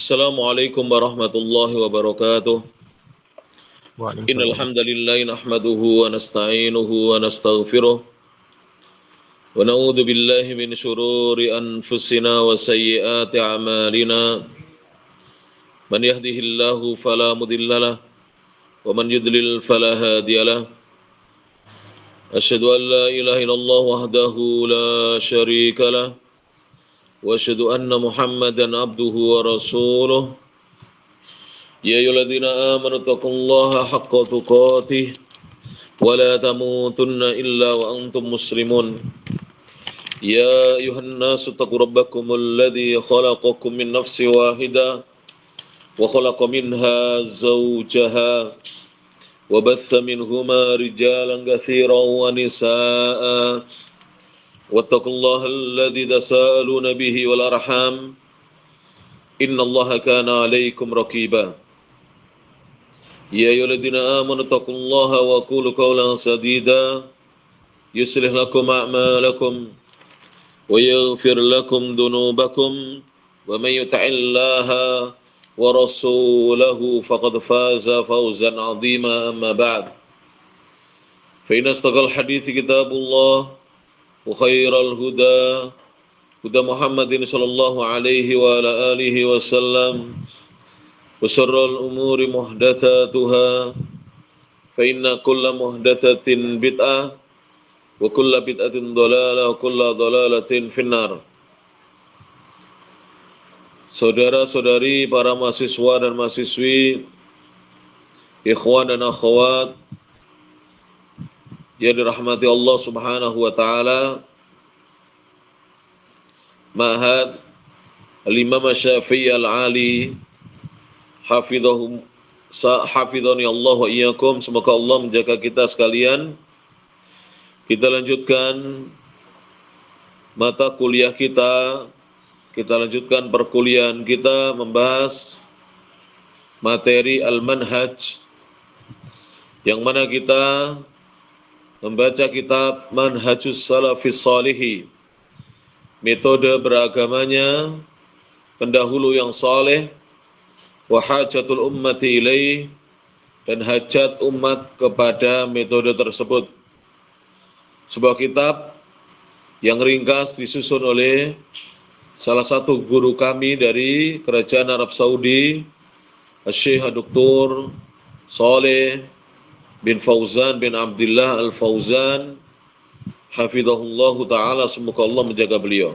Assalamualaikum warahmatullahi wabarakatuh. Innal Waalaikumsalam. hamdalillah nahmaduhu wa nasta'inuhu wa nastaghfiruh wa na'udzu billahi min shururi anfusina wa sayyiati a'malina. Man yahdihillahu fala mudhillalah wa man yudlil fala hadiyalah. Asyhadu an la ilaha illallah wahdahu la syarika lah wa asyhadu anna Muhammadan abduhu wa rasuluh. Ya ayyuhalladzina amanu taqullaha haqqa tuqatih wa la tamutunna illa wa antum muslimun. Ya ayyuhan nasu taqu rabbakumul ladzi khalaqakum min nafsin wahidah wa khalaqa minha zawjaha wa batha minhuma rijalan katsiran wa nisaa'a wattaqullaha alladzi tasaaluna bihi wal arham innallaha kana 'alaikum raqiba. Ya ayyuhalladzina amanu taqullaha wa qulu qawlan sadida yuslih lakum a'malakum wa yaghfir lakum dhunubakum wa may yuti'illaha wa rasulahu faqad faza fawzan 'azima amma ba'd. Fa inna astaqal hadithi kitabullah wa khairal huda huda Muhammadin sallallahu alaihi wa ala alihi wasallam. Wa syarrul umuri muhdatsatuha fa inna kulla muhdatsatin bid'ah wa kulla bid'atin dhalalah wa kulla dhalalatin finnar. Saudara-saudari, para mahasiswa dan mahasiswi, ikhwan dan akhwat yang dirahmati Allah Subhanahu wa taala, Ma'had Al-Imam Syafi'i Al-Ali hafidhani Allah wa iyyakum. Semoga Allah menjaga kita sekalian. Kita lanjutkan mata kuliah kita. Kita lanjutkan perkuliahan kita membahas materi Al-Manhaj, yang mana kita membaca kitab Manhajus Salafis Shalihi, metode beragamanya pendahulu yang saleh, wa hajatul ummati ilaih, dan hajat umat kepada metode tersebut. Sebuah kitab yang ringkas disusun oleh salah satu guru kami dari Kerajaan Arab Saudi, Syekh Dr. Saleh bin Fauzan bin Abdullah Al-Fauzan, hafizahullahu ta'ala, semoga Allah menjaga beliau.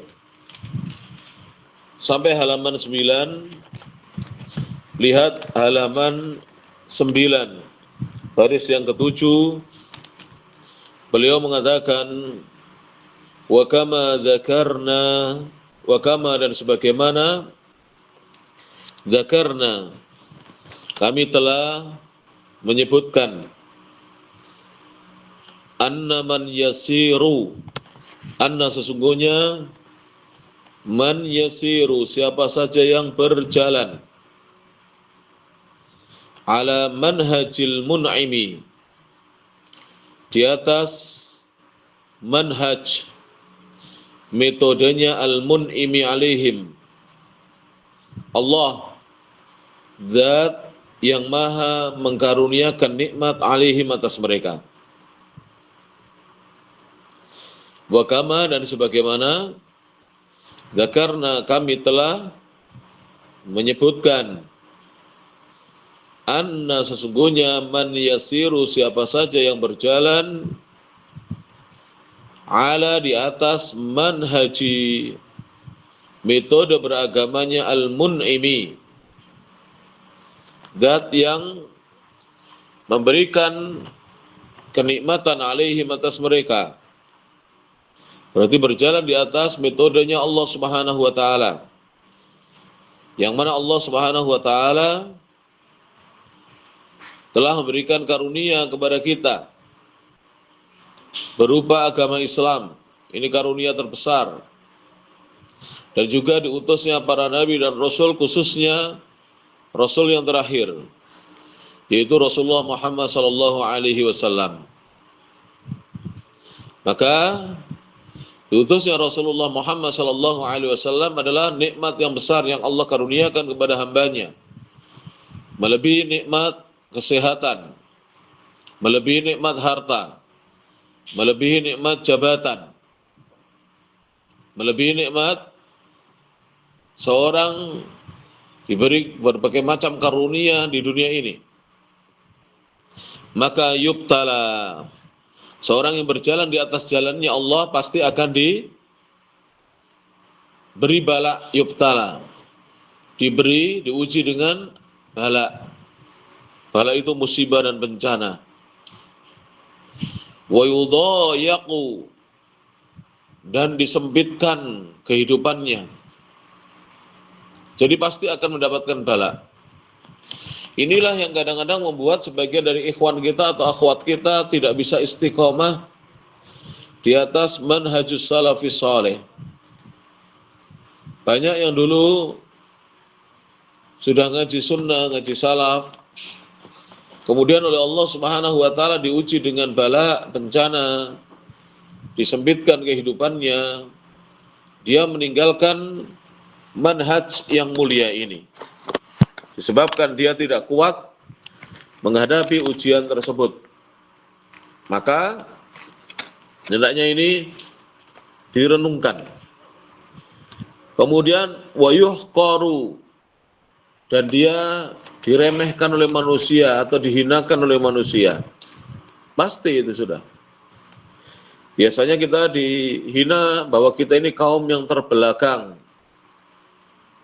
Sampai halaman 9. Lihat halaman 9, baris yang ke-7. Beliau mengatakan, wa kama dzakarna, wa kama, dan sebagaimana, dzakarna, kami telah menyebutkan, anna man yasiru, anna sesungguhnya, man yasiru, siapa saja yang berjalan, ala manhajil mun'imi, di atas manhaj, metodenya al-mun'imi alaihim, Allah, zat yang maha mengkaruniakan nikmat alaihim, atas mereka. Wa kama, dan sebagaimana, dzakarna, kami telah menyebutkan, anna sesungguhnya, man yasiru, siapa saja yang berjalan, ala, di atas, manhaji, metode beragamanya al-mun'imi, zat yang memberikan kenikmatan alaihim, atas mereka. Berarti berjalan di atas metodenya Allah Subhanahu wa taala, yang mana Allah Subhanahu wa taala telah memberikan karunia kepada kita berupa agama Islam. Ini karunia terbesar. Dan juga diutusnya para nabi dan rasul, khususnya rasul yang terakhir, yaitu Rasulullah Muhammad sallallahu alaihi wasallam. Maka Diutusnya Rasulullah Muhammad sallallahu alaihi wasallam adalah nikmat yang besar yang Allah karuniakan kepada hambanya. Melebihi nikmat kesehatan, melebihi nikmat harta, melebihi nikmat jabatan, melebihi nikmat seorang diberi berbagai macam karunia di dunia ini. Maka yubtala, seorang yang berjalan di atas jalannya Allah pasti akan diberi bala, yubtala, diuji dengan bala. Bala itu musibah dan bencana. Wa yudayaqu, dan disempitkan kehidupannya. Jadi pasti akan mendapatkan bala. Inilah yang kadang-kadang membuat sebagian dari ikhwan kita atau akhwat kita tidak bisa istiqomah di atas manhajus salafis saleh. Banyak yang dulu sudah ngaji sunnah, ngaji salaf, kemudian oleh Allah Subhanahu wa taala diuji dengan bala, bencana, disempitkan kehidupannya, dia meninggalkan manhaj yang mulia ini. Disebabkan dia tidak kuat menghadapi ujian tersebut. Maka hendaknya ini direnungkan. Kemudian wayuhqaru, dan dia diremehkan oleh manusia atau dihinakan oleh manusia. Pasti itu sudah. Biasanya kita dihina bahwa kita ini kaum yang terbelakang,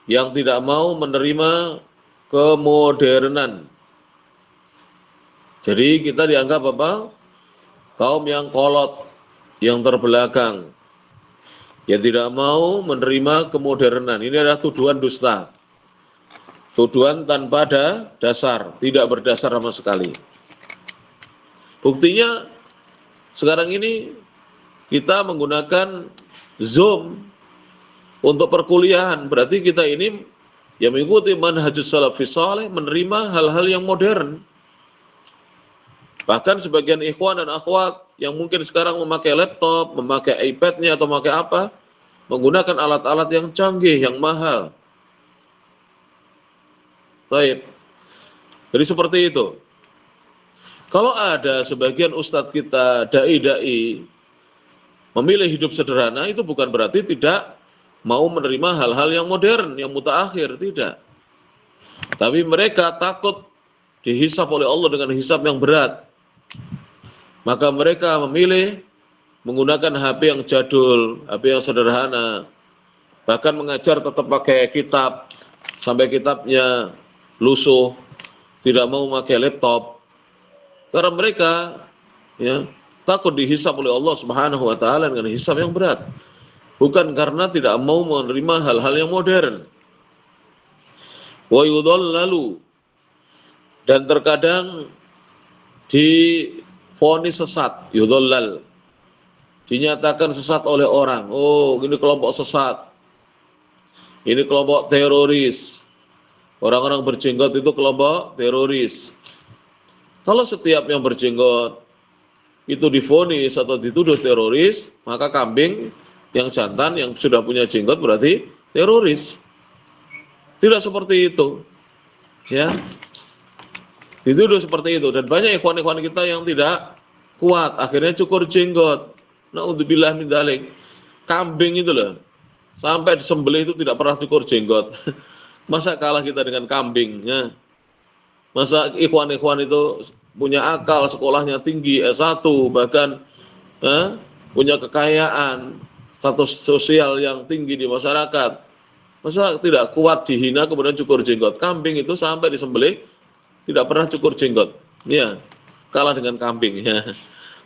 yang tidak mau menerima kemodernan. Jadi kita dianggap apa? Kaum yang kolot, yang terbelakang, yang tidak mau menerima kemodernan. Ini adalah tuduhan dusta, tuduhan tanpa ada dasar, tidak berdasar sama sekali. Buktinya sekarang ini kita menggunakan Zoom untuk perkuliahan. Berarti kita ini yang mengikuti manhajus salafis saleh, menerima hal-hal yang modern. Bahkan sebagian ikhwan dan akhwat yang mungkin sekarang memakai laptop, memakai iPad-nya atau memakai apa, menggunakan alat-alat yang canggih, yang mahal. Baik. Jadi seperti itu. Kalau ada sebagian ustadz kita, dai-dai, memilih hidup sederhana, itu bukan berarti tidak mau menerima hal-hal yang modern, yang mutaakhir, tidak. Tapi mereka takut dihisab oleh Allah dengan hisab yang berat. Maka mereka memilih menggunakan HP yang jadul, HP yang sederhana. Bahkan mengajar tetap pakai kitab, sampai kitabnya lusuh, tidak mau memakai laptop. Karena mereka takut dihisab oleh Allah Subhanahu wa taala dengan hisab yang berat. Bukan karena tidak mau menerima hal-hal yang modern. Wa yudhallalu, dan terkadang divonis sesat, yudhallal, dinyatakan sesat oleh orang. Oh, ini kelompok sesat, ini kelompok teroris, orang-orang berjenggot itu kelompok teroris. Kalau setiap yang berjenggot itu divonis atau dituduh teroris, maka kambing yang jantan yang sudah punya jenggot berarti teroris. Tidak seperti itu, ya. Dituduh seperti itu, dan banyak ikhwan-ikhwan kita yang tidak kuat, akhirnya cukur jenggot. Naudzubillah min dzalik. Kambing itu loh, sampai disembelih itu tidak pernah cukur jenggot. Masa kalah kita dengan kambing, ya? Masa ikhwan-ikhwan itu punya akal, sekolahnya tinggi, S1, bahkan punya kekayaan, status sosial yang tinggi di masyarakat. Masa tidak kuat dihina kemudian cukur jenggot? Kambing itu sampai disembelih tidak pernah cukur jenggot. Ya, kalah dengan kambing, ya.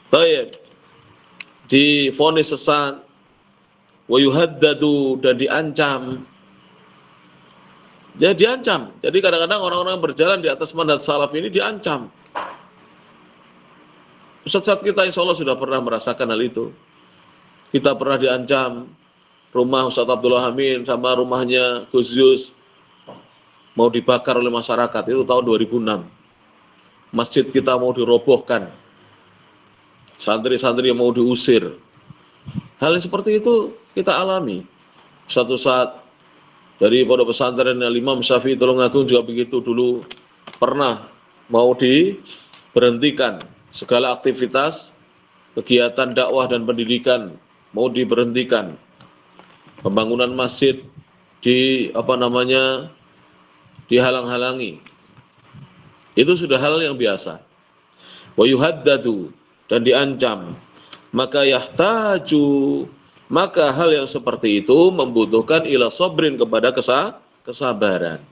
Baik. Divonis sesat, wa yuhaddadu, dan diancam. Ya, diancam. Jadi kadang-kadang orang-orang yang berjalan di atas manhaj salaf ini diancam. Ustaz kita insya Allah sudah pernah merasakan hal itu. Kita pernah diancam, rumah Ustaz Abdullah Amin sama rumahnya Gus Yus mau dibakar oleh masyarakat, itu tahun 2006. Masjid kita mau dirobohkan, santri-santri yang mau diusir. Hal seperti itu kita alami. Suatu saat dari pondok pesantren Imam Syafi'i Tulungagung juga begitu, dulu pernah mau diberhentikan segala aktivitas kegiatan dakwah dan pendidikan, mau diberhentikan. Pembangunan masjid dihalang-halangi. Itu sudah hal yang biasa. Wa yuhaddadu, dan diancam. Maka yahtaju, maka hal yang seperti itu membutuhkan ila sabrin, kepada kesabaran.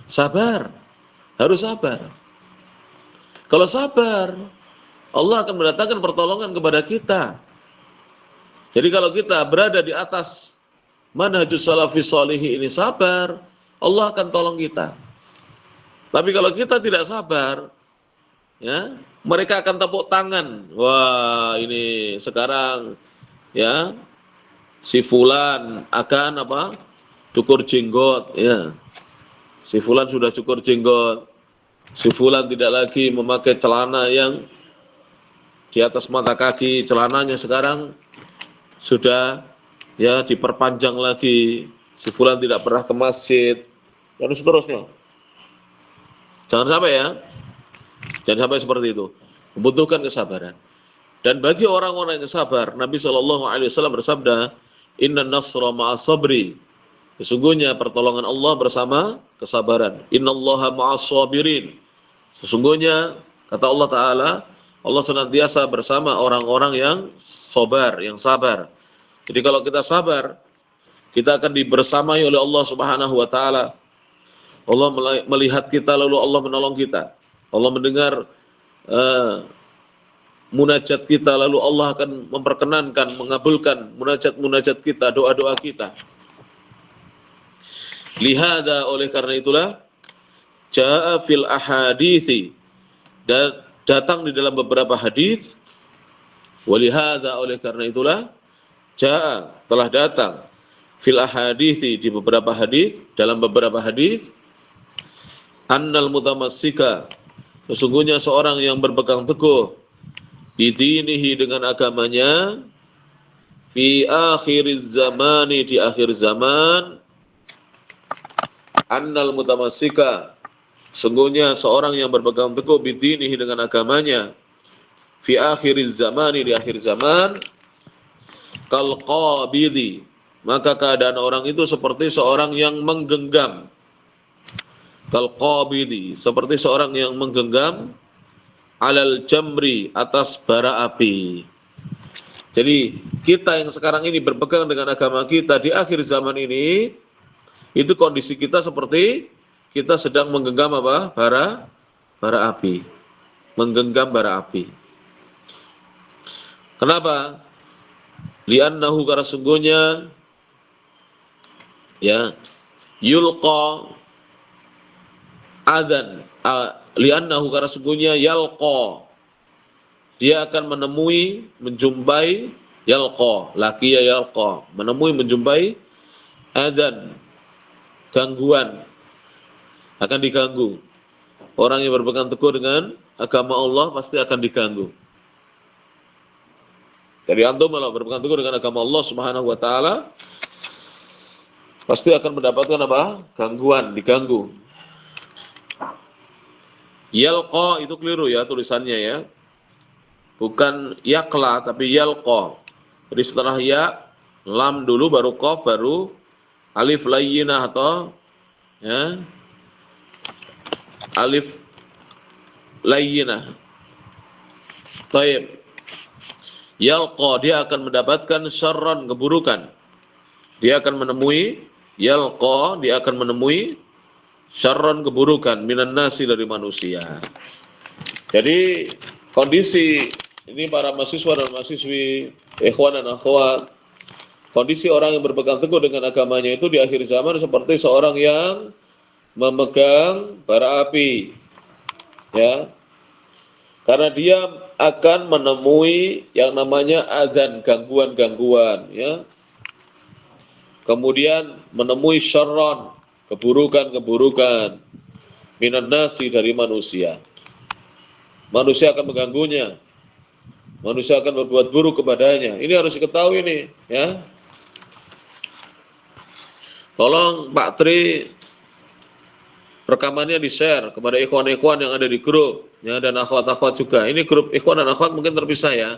Sabar, harus sabar. Kalau sabar, Allah akan mendatangkan pertolongan kepada kita. Jadi kalau kita berada di atas manhajus salafis sholihi ini, sabar, Allah akan tolong kita. Tapi kalau kita tidak sabar, ya, mereka akan tepuk tangan. Wah, ini sekarang ya si fulan akan cukur jenggot, ya. Si fulan sudah cukur jenggot. Si fulan tidak lagi memakai celana yang di atas mata kaki, celananya sekarang sudah ya diperpanjang lagi. Si fulan tidak pernah ke masjid, dan seterusnya. Jangan sampai ya. Jangan sampai seperti itu. Membutuhkan kesabaran. Dan bagi orang-orang yang sabar, Nabi SAW bersabda, Inna nasra ma'as sabri. Sesungguhnya pertolongan Allah bersama kesabaran. Inna allaha ma'as sabirin. Sesungguhnya, kata Allah Ta'ala, Allah senantiasa bersama orang-orang yang sabar, yang sabar. Jadi kalau kita sabar, kita akan dibersamai oleh Allah Subhanahu wa Ta'ala. Allah melihat kita, lalu Allah menolong kita. Allah mendengar munajat kita, lalu Allah akan memperkenankan, mengabulkan munajat-munajat kita, doa-doa kita. Lihada, oleh karena itulah, ja'a fil ahadithi, dan datang di dalam beberapa hadis. Walihada, oleh karena itulah, ja'a, telah datang, fil ahadithi, di beberapa hadis, dalam beberapa hadis, annal mutamassika, sesungguhnya seorang yang berpegang teguh bidinihi, dengan agamanya, fi akhiriz zamani, di akhir zaman, annal mutamassika, sesungguhnya seorang yang berpegang teguh bidinihi, dengan agamanya, fi akhiriz zamani, di akhir zaman, kal qabidi, maka keadaan orang itu seperti seorang yang menggenggam. Kal qabidi, seperti seorang yang menggenggam, alal jamri, atas bara api. Jadi kita yang sekarang ini berpegang dengan agama kita di akhir zaman ini, itu kondisi kita seperti kita sedang menggenggam bara api. Menggenggam bara api. Kenapa? Li'annahu, karena sungguhnya ya, yulqa adzan, li'annahu, karena sungguhnya, yalqa, dia akan menemui, menjumpai, yalqa, laqiya yalqa, menemui, menjumpai, adzan, gangguan, akan diganggu. Orang yang berpegang teguh dengan agama Allah pasti akan diganggu. Jadi antum kalau berpegang teguh dengan agama Allah Subhanahu wa Ta'ala, pasti akan mendapatkan gangguan, diganggu. Yalqa itu keliru ya tulisannya ya. Bukan yaqla tapi yalqa. Jadi setelah ya, lam dulu, baru qaf, baru alif layyinah atau ya, alif layyinah. Baik. Yalqa, dia akan mendapatkan syarran, keburukan. Dia akan menemui, yalqa, dia akan menemui syarran, keburukan, minan nasi, dari manusia. Jadi kondisi ini para mahasiswa dan mahasiswi, ikhwan dan akhwat, kondisi orang yang berpegang teguh dengan agamanya itu di akhir zaman seperti seorang yang memegang bara api, ya, karena dia akan menemui yang namanya adzan, gangguan-gangguan, ya, kemudian menemui syarran, keburukan-keburukan, minan nasi, dari manusia. Manusia akan mengganggunya. manusia akan berbuat buruk kepadanya. Ini harus diketahui nih, ya. Tolong Pak Tri rekamannya di-share kepada ikhwan-ikhwan yang ada di grup, ya, dan akhwat-akhwat juga. Ini grup ikhwan dan akhwat mungkin terpisah ya.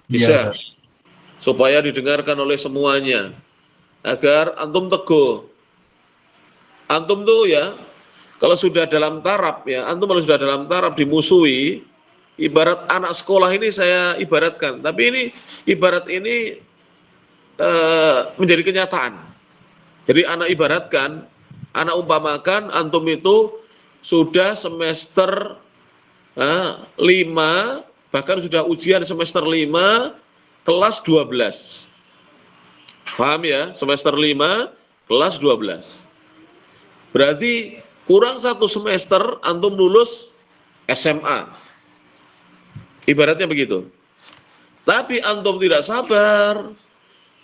Iya, Di-share Ustaz. supaya didengarkan oleh semuanya agar antum teguh. Antum tuh ya, kalau sudah dalam taraf ya, antum kalau sudah dalam taraf dimusuhi, ibarat anak sekolah ini saya ibaratkan, tapi ini ibarat ini menjadi kenyataan. Jadi anak ibaratkan, anak umpamakan antum itu sudah semester 5, bahkan sudah ujian semester 5, kelas 12. Paham ya? Semester 5, kelas 12. Berarti kurang 1 semester antum lulus SMA. Ibaratnya begitu. Tapi antum tidak sabar,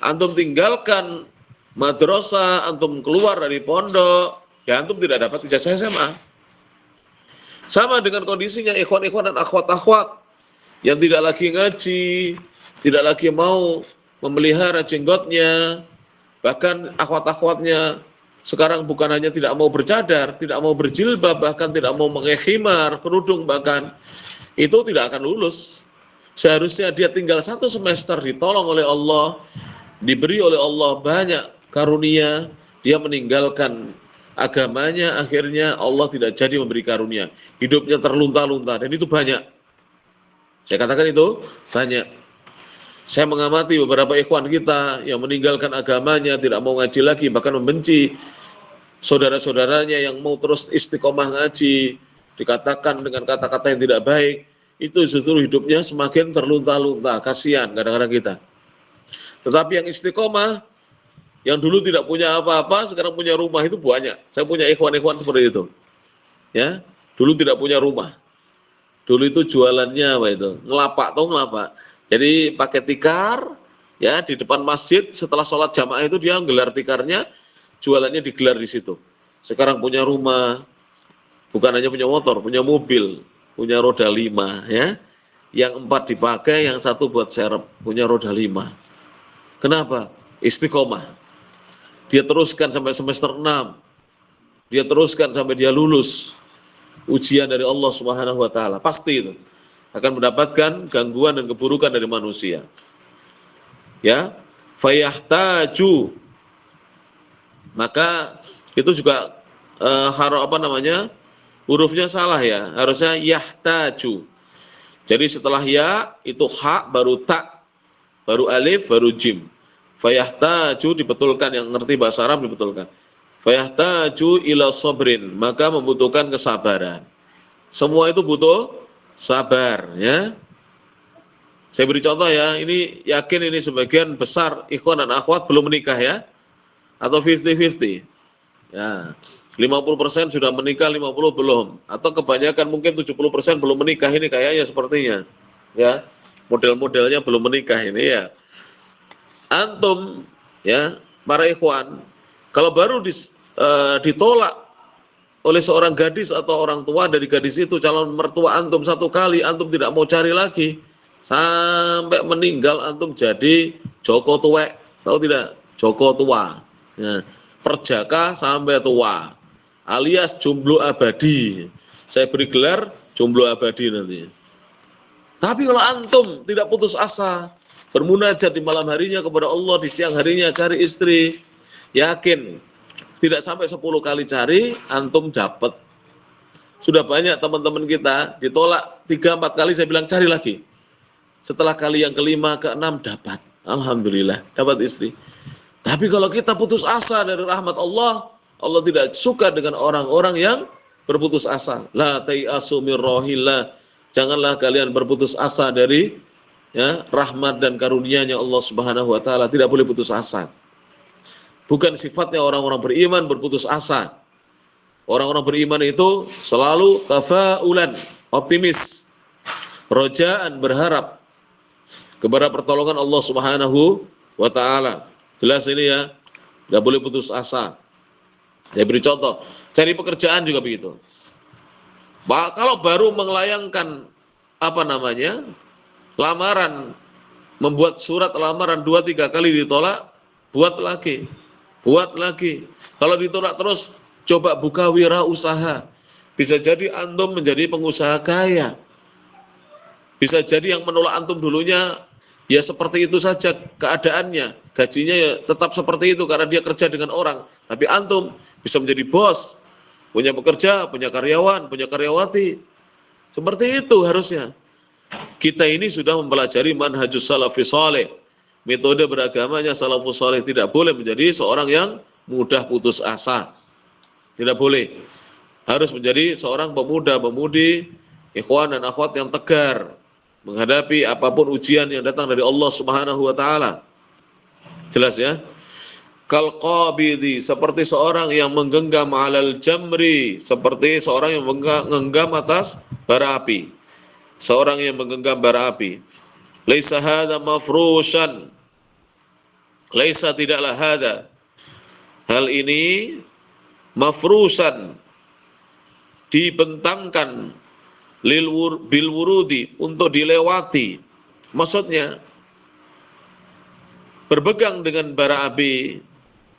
antum tinggalkan madrasah, antum keluar dari pondok, ya antum tidak dapat ijazah SMA. Sama dengan kondisinya ikhwan-ikhwan dan akhwat-akhwat yang tidak lagi ngaji, tidak lagi mau memelihara jenggotnya, bahkan akhwat-akhwatnya sekarang bukan hanya tidak mau bercadar, tidak mau berjilbab, bahkan tidak mau mengenakan khimar, kerudung bahkan, itu tidak akan lulus. Seharusnya dia tinggal 1 semester ditolong oleh Allah, diberi oleh Allah banyak karunia, dia meninggalkan agamanya, akhirnya Allah tidak jadi memberi karunia. Hidupnya terlunta-lunta, dan itu banyak. Saya katakan itu banyak. Saya mengamati beberapa ikhwan kita yang meninggalkan agamanya, tidak mau ngaji lagi, bahkan membenci saudara-saudaranya yang mau terus istiqomah ngaji, dikatakan dengan kata-kata yang tidak baik, itu justru hidupnya semakin terlunta-lunta, kasihan kadang-kadang kita. Tetapi yang istiqomah, yang dulu tidak punya apa-apa, sekarang punya rumah, itu banyak. Saya punya ikhwan-ikhwan seperti itu. Ya, dulu tidak punya rumah. Dulu itu jualannya apa itu? Ngelapak, tahu ngelapak. Jadi pakai tikar, ya, di depan masjid, setelah sholat jamaah itu dia menggelar tikarnya, jualannya digelar di situ. Sekarang punya rumah, bukan hanya punya motor, punya mobil, punya roda 5, ya. Yang 4 dipakai, yang 1 buat serep, punya roda 5. Kenapa? Istiqomah. Dia teruskan sampai semester 6. Dia teruskan sampai dia lulus. Ujian dari Allah Subhanahu wa taala. Pasti itu akan mendapatkan gangguan dan keburukan dari manusia. Ya, fayahtaju. Maka itu juga hurufnya salah ya. Harusnya yahtaju. Jadi setelah ya itu ha, baru ta, baru alif, baru jim. Fayahtaju dibetulkan, yang ngerti bahasa Arab dibetulkan. Fayahtaju ila sabrin, maka membutuhkan kesabaran. Semua itu butuh sabar, ya. Saya beri contoh ya, ini yakin ini sebagian besar ikhwan dan akhwat belum menikah ya, atau 50-50. Ya, 50% sudah menikah, 50 belum, atau kebanyakan mungkin 70% belum menikah, ini kayaknya sepertinya. Ya, model-modelnya belum menikah ini ya. Antum ya, para ikhwan, kalau baru ditolak oleh seorang gadis atau orang tua dari gadis itu, calon mertua antum, 1 kali, antum tidak mau cari lagi sampai meninggal, antum jadi Joko Tuwek, tahu tidak? Joko tua, ya. Perjaka sampai tua, alias jomblo abadi. Saya beri gelar jomblo abadi nanti. Tapi kalau antum tidak putus asa, bermunajat di malam harinya kepada Allah, di siang harinya cari istri, yakin tidak sampai 10 kali cari, antum dapat. Sudah banyak teman-teman kita ditolak 3-4 kali, saya bilang cari lagi. Setelah kali yang kelima, ke-6 dapat. Alhamdulillah, dapat istri. Tapi kalau kita putus asa dari rahmat Allah, Allah tidak suka dengan orang-orang yang berputus asa. La tai'asu mir rohillah. Janganlah kalian berputus asa dari ya, rahmat dan karunia-Nya Allah Subhanahu wa taala. Tidak boleh putus asa. Bukan sifatnya orang-orang beriman berputus asa. Orang-orang beriman itu selalu tafaulan, optimis, rojaan, berharap kepada pertolongan Allah Subhanahu wa taala. Jelas ini ya, tidak boleh putus asa. Saya beri contoh, cari pekerjaan juga begitu. Kalau baru melayangkan lamaran, membuat surat lamaran 2-3 kali ditolak, buat lagi. Kalau ditolak terus, coba buka wirausaha. Bisa jadi antum menjadi pengusaha kaya. Bisa jadi yang menolak antum dulunya ya seperti itu saja keadaannya, gajinya ya tetap seperti itu karena dia kerja dengan orang. Tapi antum bisa menjadi bos, punya pekerja, punya karyawan, punya karyawati. Seperti itu harusnya. Kita ini sudah mempelajari manhajus salafus saleh. Metode beragamanya salafus saleh, tidak boleh menjadi seorang yang mudah putus asa. Tidak boleh. Harus menjadi seorang pemuda-pemudi, ikhwan dan akhwat yang tegar menghadapi apapun ujian yang datang dari Allah Subhanahu wa taala. Jelas ya? Kal qabidi, seperti seorang yang menggenggam alal jamri, seperti seorang yang menggenggam atas bara api. Seorang yang menggenggam bara api. Laisa hadza mafrushan. Laisa, tidaklah hadza. Hal ini mafrusan, dibentangkan bil wurudi, untuk dilewati. Maksudnya berpegang dengan bara api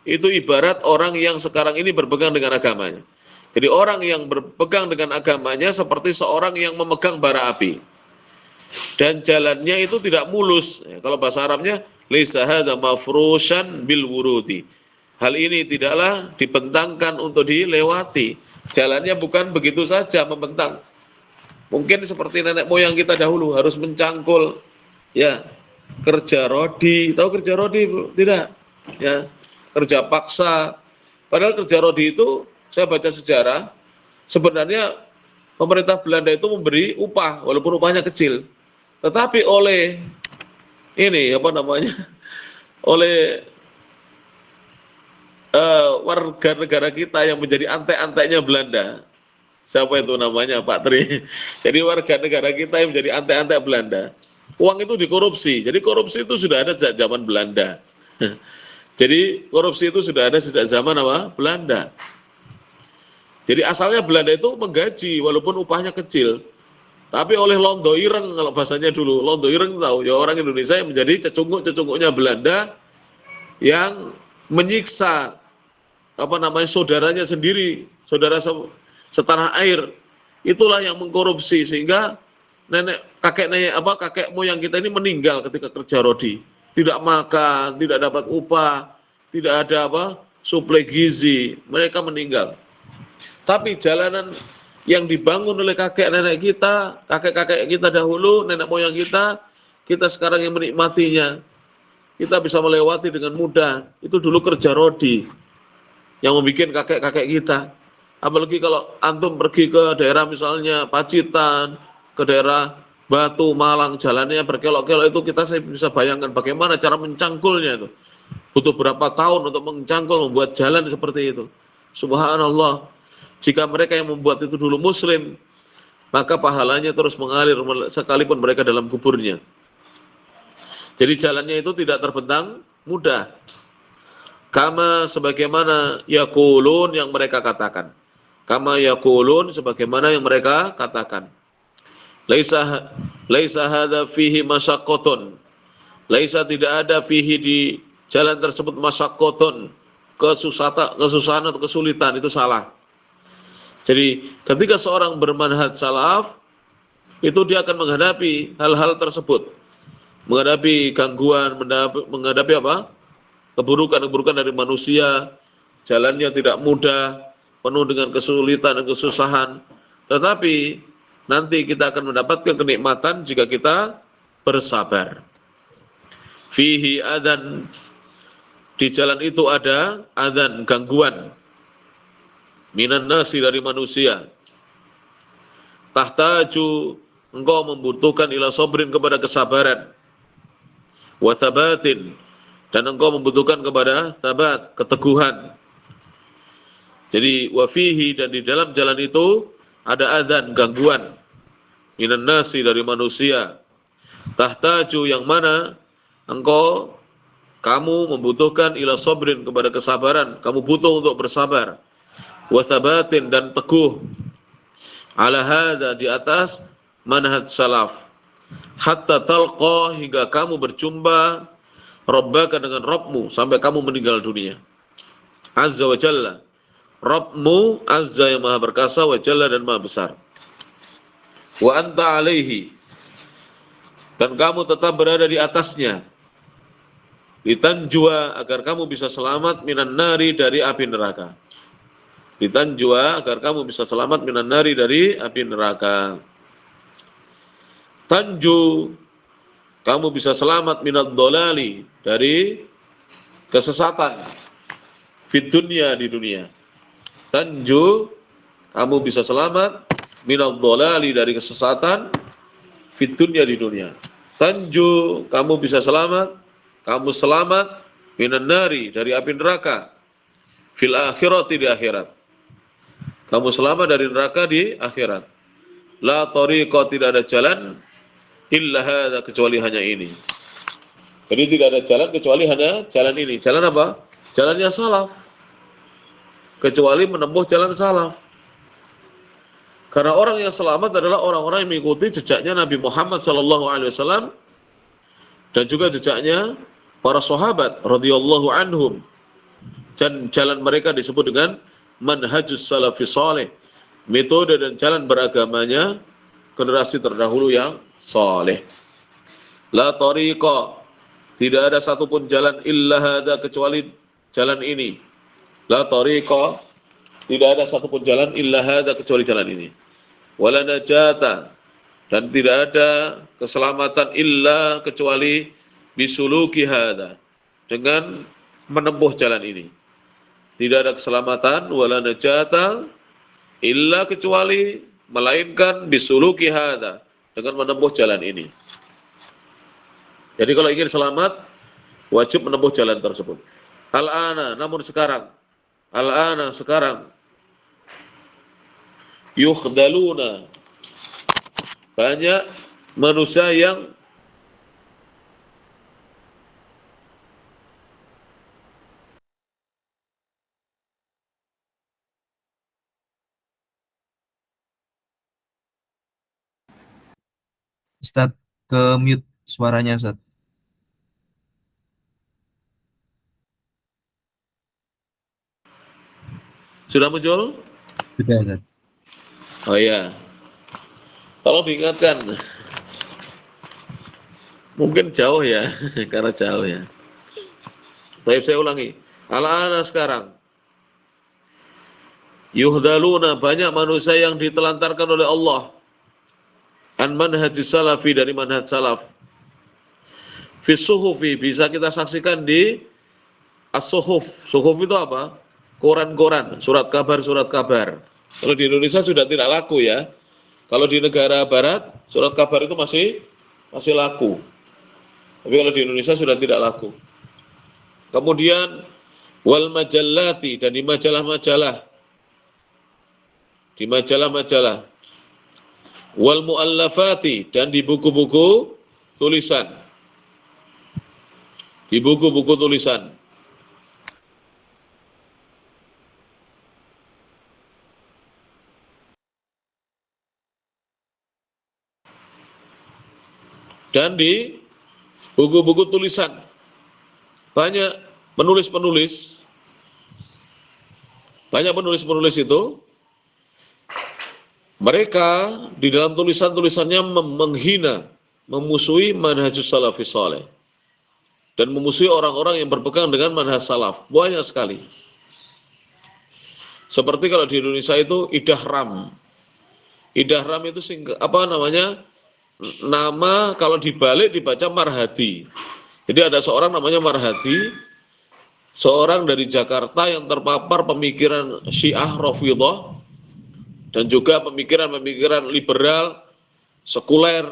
itu ibarat orang yang sekarang ini berpegang dengan agamanya. Jadi orang yang berpegang dengan agamanya seperti seorang yang memegang bara api. Dan jalannya itu tidak mulus. Kalau bahasa Arabnya laisa hadza mafrushan bil wurudi. Hal ini tidaklah dibentangkan untuk dilewati. Jalannya bukan begitu saja membentang. Mungkin seperti nenek moyang kita dahulu harus mencangkul, ya, kerja rodi. Tahu kerja rodi? Tidak, ya, kerja paksa. Padahal kerja rodi itu, saya baca sejarah, sebenarnya pemerintah Belanda itu memberi upah, walaupun upahnya kecil. Tetapi oleh ini oleh warga negara kita yang menjadi antek-anteknya Belanda. Siapa itu namanya, Pak Tri? Jadi warga negara kita yang menjadi antek-antek Belanda, uang itu dikorupsi. Jadi korupsi itu sudah ada sejak zaman Belanda. Jadi korupsi itu sudah ada sejak zaman apa? Belanda. Jadi asalnya Belanda itu menggaji walaupun upahnya kecil. Tapi oleh londo ireng, kalau bahasanya dulu, londo ireng tahu ya, orang Indonesia yang menjadi cecunguk-cecunguknya Belanda yang menyiksa saudaranya sendiri, saudara setanah air. Itulah yang mengkorupsi sehingga kakek moyang kita ini meninggal ketika kerja rodi. Tidak makan, tidak dapat upah, tidak ada suplai gizi, mereka meninggal. Tapi jalanan yang dibangun oleh kakek kakek kita dahulu, nenek moyang kita sekarang yang menikmatinya. Kita bisa melewati dengan mudah. Itu dulu kerja rodi yang membuat kakek-kakek kita. Apalagi kalau antum pergi ke daerah misalnya Pacitan, ke daerah Batu, Malang, jalannya berkelok-kelok itu, kita bisa bayangkan bagaimana cara mencangkulnya itu. Butuh berapa tahun untuk mencangkul, membuat jalan seperti itu. Subhanallah. Jika mereka yang membuat itu dulu muslim, maka pahalanya terus mengalir sekalipun mereka dalam kuburnya. Jadi jalannya itu tidak terbentang mudah. Kama, sebagaimana yaqulun, yang mereka katakan. Kama yaqulun, sebagaimana yang mereka katakan. Laisa hadza fihi masyaqqatun. Laisa, tidak ada fihi, di jalan tersebut, masyaqqatun, kesusahan atau kesulitan. Itu salah. Jadi ketika seorang bermanhaj salaf, itu dia akan menghadapi hal-hal tersebut. Menghadapi gangguan, menghadapi keburukan dari manusia, jalannya tidak mudah, penuh dengan kesulitan dan kesusahan. Tetapi nanti kita akan mendapatkan kenikmatan jika kita bersabar. Fihi adzan, di jalan itu ada adzan, gangguan. Minan nasi, dari manusia. Tahtaju, engkau membutuhkan ila sabrin, kepada kesabaran. Wa thabatin, dan engkau membutuhkan kepada thabat, keteguhan. Jadi wa fihi, dan di dalam jalan itu ada adzan, gangguan. Minan nasi, dari manusia. Tahtaju, yang mana kamu membutuhkan ila sabrin, kepada kesabaran, kamu butuh untuk bersabar. Wa thabatin, dan teguh. Ala hadza, di atas manhaj salaf. hatta talqa, hingga kamu berjumpa rabbaka dengan Rabbmu sampai kamu meninggal dunia. Azza wa jalla, Rabbmu azza yang maha perkasa, wa jalla dan maha besar. Wa anta alaihi, dan kamu tetap berada di atasnya. Litanjua, agar kamu bisa selamat minan nari, dari api neraka. Litanjua, agar kamu bisa selamat minan nari, dari api neraka. Tanju, kamu bisa selamat minad dolali, dari kesesatan. Fit dunya, di dunia. Tanju, kamu bisa selamat minad dolali, dari kesesatan. Fit dunya, di dunia. Tanju, kamu bisa selamat, kamu selamat minan nari, dari api neraka. Fil akhirati, di akhirat. Kamu selamat dari neraka di akhirat. La tariqa, tidak ada jalan illa hadza, kecuali hanya ini. Jadi tidak ada jalan kecuali hanya jalan ini. Jalan apa? Jalannya salaf. Kecuali menempuh jalan salaf. Karena orang yang selamat adalah orang-orang yang mengikuti jejaknya Nabi Muhammad SAW dan juga jejaknya para sahabat radhiyallahu anhum. Dan jalan mereka disebut dengan manhajus salafis saleh, metode dan jalan beragamanya generasi terdahulu yang saleh. La tariqa, tidak ada satupun jalan illa hadza, kecuali jalan ini. La tariqa, tidak ada satupun jalan illa hadza, kecuali jalan ini. Wala najata, dan tidak ada keselamatan illa, kecuali bisuluki hadza, dengan menempuh jalan ini. Tidak ada keselamatan, wala najata illa, kecuali melainkan bisuluki hadza, dengan menempuh jalan ini. Jadi kalau ingin selamat, wajib menempuh jalan tersebut. Al-ana, namun sekarang, al-ana, sekarang, yukhdaluna, banyak manusia yang Ustadz, ke mute suaranya Ustadz. sudah muncul. Sudah Ustadz. Oh iya, tolong diingatkan. Mungkin jauh ya, karena jauh ya. Baik, saya ulangi. Al-ana, sekarang, yuhdaluna, banyak manusia yang ditelantarkan oleh Allah an manhajis salafi, dari manhaj salaf. Fis suhufi, bisa kita saksikan di as-suhuf. Suhuf itu apa? Koran-koran, surat kabar. Kalau di Indonesia sudah tidak laku ya. Kalau di negara barat, surat kabar itu masih laku. Tapi kalau di Indonesia sudah tidak laku. Kemudian wal majallati, dan di majalah-majalah. Di majalah-majalah. Wal muallafati, dan di buku-buku tulisan. Di buku-buku tulisan. Dan di buku-buku tulisan. Banyak penulis-penulis. Banyak penulis-penulis itu, mereka di dalam tulisan-tulisannya menghina, memusuhi manhajus salafis saleh, dan memusuhi orang-orang yang berpegang dengan manhaj salaf. Banyak sekali. Seperti kalau di Indonesia itu idahram. Idahram itu nama kalau dibalik dibaca Marhadi. Jadi ada seorang namanya Marhadi, seorang dari Jakarta yang terpapar pemikiran Syiah Rafidhah dan juga pemikiran-pemikiran liberal, sekuler.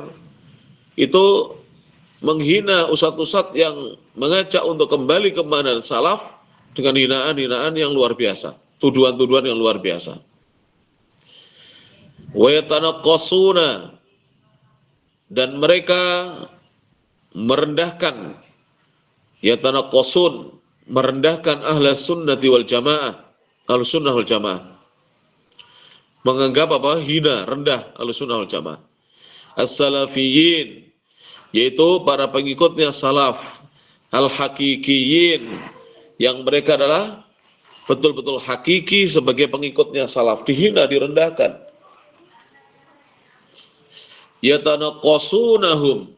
Itu menghina ustadz-ustadz yang mengajak untuk kembali ke manhaj salaf dengan hinaan-hinaan yang luar biasa, tuduhan-tuduhan yang luar biasa. Wa yatanaqqasuna, dan mereka merendahkan, yatanaqqasun, merendahkan ahlus sunnati wal jamaah, ahlus sunnah wal jamaah. Menganggap apa? Hina, rendah ahlus sunnah wal jamaah. As-salafiyyin, yaitu para pengikutnya salaf al-hakikiyin, yang mereka adalah betul-betul hakiki sebagai pengikutnya salaf, dihina, direndahkan. Yatanaqasunahum,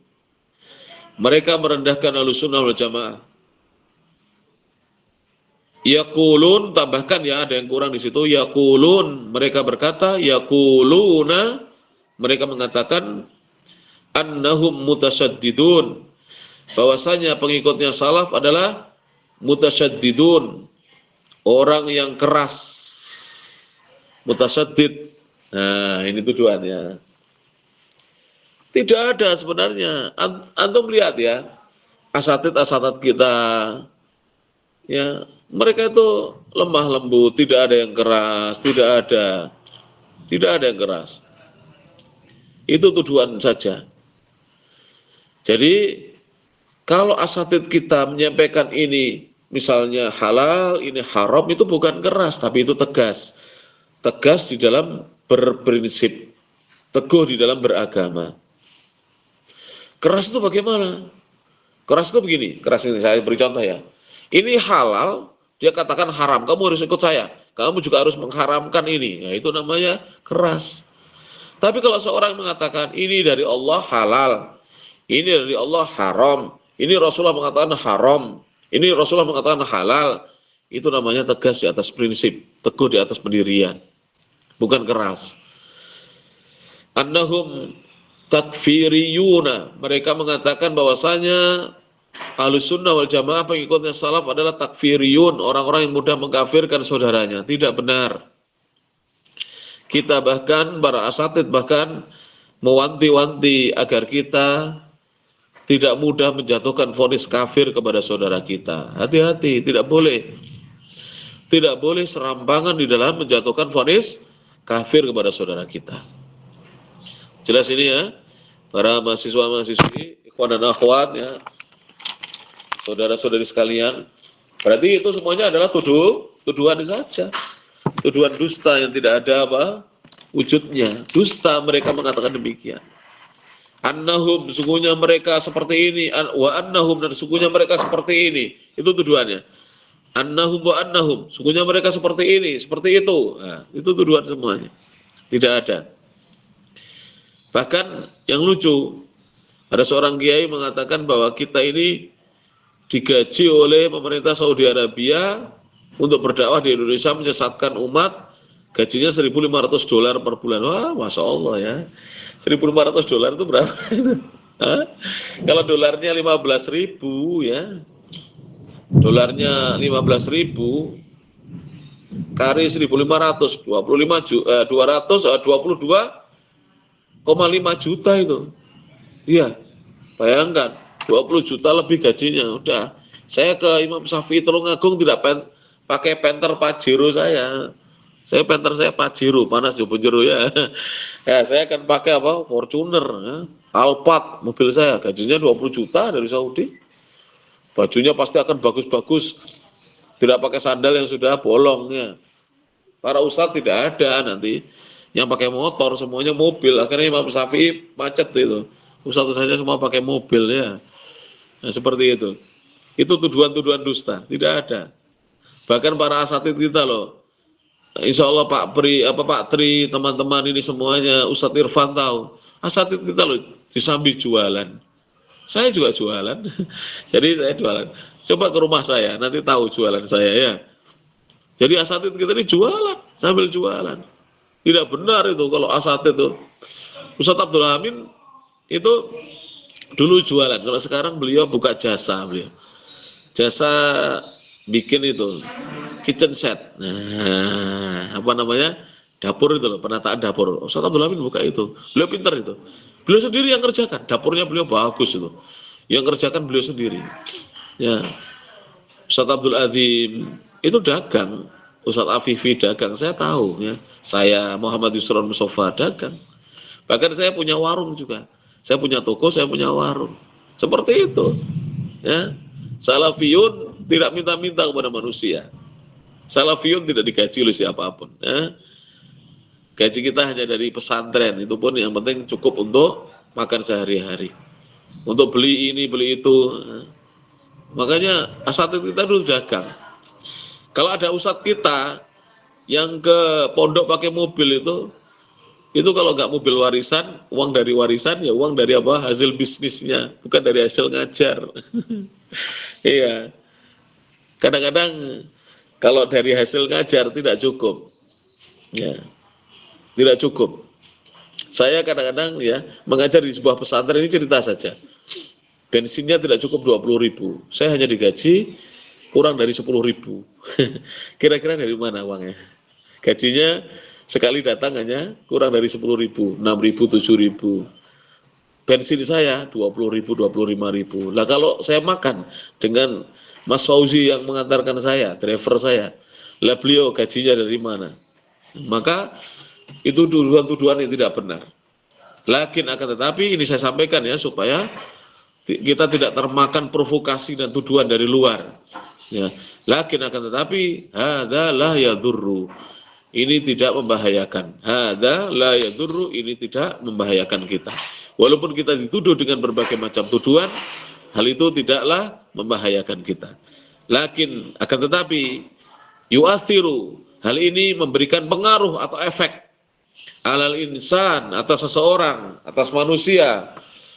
mereka merendahkan Ahlussunnah wal Jamaah. Yaqulun, tambahkan ya, ada yang kurang di situ. Yaqulun, mereka berkata, yaquluna, mereka mengatakan, annahum mutasyaddidun, bahwasanya pengikutnya salaf adalah mutasyaddidun, orang yang keras, mutasyaddid. Nah, ini tujuannya. Tidak ada sebenarnya. Antum lihat ya, asatid kita, ya, mereka itu lemah lembut, tidak ada yang keras, tidak ada yang keras. Itu tuduhan saja. Jadi kalau asatid kita menyampaikan ini, misalnya halal, ini haram, itu bukan keras, tapi itu tegas. Tegas di dalam berprinsip, teguh di dalam beragama. Keras itu bagaimana? Keras itu begini, keras ini saya beri contoh ya. Ini halal, dia katakan haram, kamu harus ikut saya. Kamu juga harus mengharamkan ini. Nah, itu namanya keras. Tapi kalau seorang mengatakan ini dari Allah halal, ini dari Allah haram, ini Rasulullah mengatakan haram, ini Rasulullah mengatakan halal, itu namanya tegas di atas prinsip, teguh di atas pendirian, bukan keras. Annahum takfiriyuna, mereka mengatakan bahwasanya Ahlussunnah wal Jamaah pengikutnya salaf adalah takfiriyun, orang-orang yang mudah mengkafirkan saudaranya. Tidak benar. Kita bahkan, para asatid bahkan mewanti-wanti agar kita tidak mudah menjatuhkan vonis kafir kepada saudara kita. Hati-hati, tidak boleh. Tidak boleh serampangan di dalam menjatuhkan vonis kafir kepada saudara kita. Jelas ini ya, para mahasiswa-mahasiswi, ikhwan dan akhwat ya, saudara-saudari sekalian. Berarti itu semuanya adalah tuduhan saja. Tuduhan dusta yang tidak ada apa wujudnya. Dusta, mereka mengatakan demikian. Annahum, sesungguhnya mereka seperti ini, wa annahum, dan sesungguhnya mereka seperti ini. Itu tuduhannya. Annahum wa annahum, sesungguhnya mereka seperti ini, seperti itu. Nah, itu tuduhan semuanya. Tidak ada. Bahkan yang lucu, ada seorang kiai mengatakan bahwa kita ini digaji oleh pemerintah Saudi Arabia untuk berdakwah di Indonesia, menyesatkan umat, gajinya $1.500 per bulan. Wah, Masya Allah ya. $1.500 itu berapa itu? Kalau dolarnya 15.000 ya. Dolarnya 15.000 kali 1.500, 22,5 juta itu. Iya. Bayangkan, 20 juta lebih gajinya. Udah. Saya ke Imam Syafi'i Tulungagung tidak pakai Panther Pajero saya. Panther saya Pajero, panas Jopo Jero ya. Ya, saya akan pakai apa? Fortuner, ya. Alphard, mobil saya, gajinya 20 juta dari Saudi. Bajunya pasti akan bagus-bagus. Tidak pakai sandal yang sudah bolong ya. Para ustadz tidak ada nanti yang pakai motor, semuanya mobil. Akhirnya Imam Syafi'i macet itu. Ustadz saja semua pakai mobil ya. Nah, seperti itu. Itu tuduhan-tuduhan dusta, tidak ada. Bahkan para asatid kita loh. Insya Allah Pak Tri, teman-teman ini semuanya, Ustadz Irfan tahu. Asatid kita loh disambi jualan. Saya juga jualan. Jadi saya jualan. Coba ke rumah saya, nanti tahu jualan saya ya. Jadi asatid kita ini jualan, sambil jualan. Tidak benar itu kalau asatid itu. Ustadz Abdul Amin itu dulu jualan. Kalau sekarang beliau buka jasa beliau. Jasa bikin itu kitchen set. Nah, apa namanya? Dapur itu loh, penataan dapur. Ustadz Abdul Amin buka itu. Beliau pintar itu. Beliau sendiri yang kerjakan. Dapurnya beliau bagus itu. Yang kerjakan beliau sendiri. Ya. Ustadz Abdul Azim itu dagang. Ustadz Afifi dagang. Saya tahu ya. Saya Muhammad Yusron Mustafa dagang. Bahkan saya punya warung juga. Saya punya toko, saya punya warung. Seperti itu. Ya. Salafiyun tidak minta-minta kepada manusia. Salafiyun tidak digaji oleh siapapun. Ya. Gaji kita hanya dari pesantren, itu pun yang penting cukup untuk makan sehari-hari. untuk beli ini, beli itu. Makanya asatidz kita dulu dagang. Kalau ada ustadz kita yang ke pondok pakai mobil itu kalau nggak mobil warisan, uang dari warisan ya uang dari apa? Hasil bisnisnya, bukan dari hasil ngajar. Iya. Kadang-kadang kalau dari hasil ngajar tidak cukup. Ya, tidak cukup. Saya kadang-kadang ya mengajar di sebuah pesantren, ini cerita saja. Bensinnya tidak cukup 20.000. Saya hanya digaji kurang dari 10.000. Kira-kira dari mana uangnya? Gajinya sekali datang hanya kurang dari 10.000, 6.000, 7.000. Bensin saya 20.000, 25.000. Lah kalau saya makan dengan Mas Fauzi yang mengantarkan saya, driver saya, lah beliau gajinya dari mana? Maka itu tuduhan-tuduhan yang tidak benar. Lakin akan tetapi ini saya sampaikan ya supaya kita tidak termakan provokasi dan tuduhan dari luar. Ya, lakin akan tetapi hadza la yadurru. Ini tidak membahayakan. Hadza la yadurru, ini tidak membahayakan kita. Walaupun kita dituduh dengan berbagai macam tuduhan, hal itu tidaklah membahayakan kita. Lakin akan tetapi yu'athiru, hal ini memberikan pengaruh atau efek alal insan, atas seseorang, atas manusia,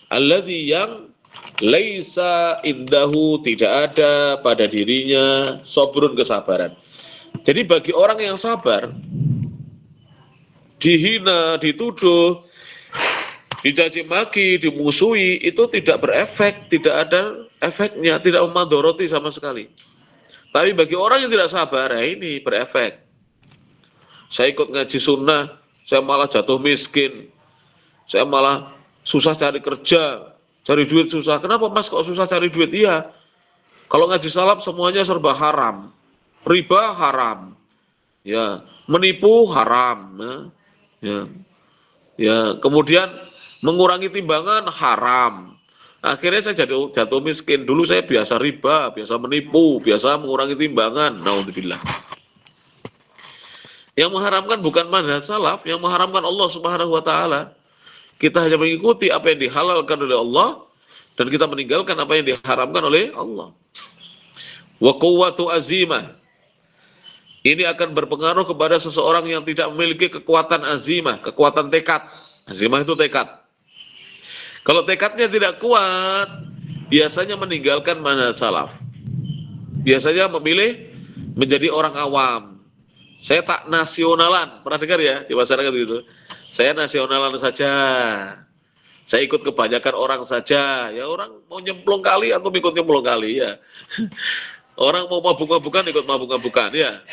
alladzi yang laisa indahu, tidak ada pada dirinya sabrun, kesabaran. Jadi bagi orang yang sabar, dihina, dituduh, dicaci maki, dimusuhi, itu tidak berefek, tidak ada efeknya, tidak memandoroti sama sekali. Tapi bagi orang yang tidak sabar, ya ini berefek. Saya ikut ngaji sunnah, saya malah jatuh miskin, saya malah susah cari kerja, cari duit susah. Kenapa Mas kok susah cari duit? Iya, kalau ngaji salaf semuanya serba haram, riba haram, ya, menipu haram, ya, kemudian mengurangi timbangan haram. Akhirnya saya jatuh miskin. Dulu saya biasa riba, biasa menipu, biasa mengurangi timbangan. Naudzubillah. Yang mengharamkan bukan manhaj salaf, yang mengharamkan Allah Subhanahu wa taala. Kita hanya mengikuti apa yang dihalalkan oleh Allah dan kita meninggalkan apa yang diharamkan oleh Allah. Wa quwwatu azimah. Ini akan berpengaruh kepada seseorang yang tidak memiliki kekuatan azimah, kekuatan tekad. Azimah itu tekad. Kalau tekadnya tidak kuat, biasanya meninggalkan manhaj salaf. Biasanya memilih menjadi orang awam. Saya tak nasionalan, pernah dengar ya di masyarakat itu. Saya nasionalan saja. Saya ikut kebanyakan orang saja. Ya orang mau nyemplung kali atau ikut nyemplung kali ya. Orang mau mabuk-mabukan ikut mabuk-mabukan ya.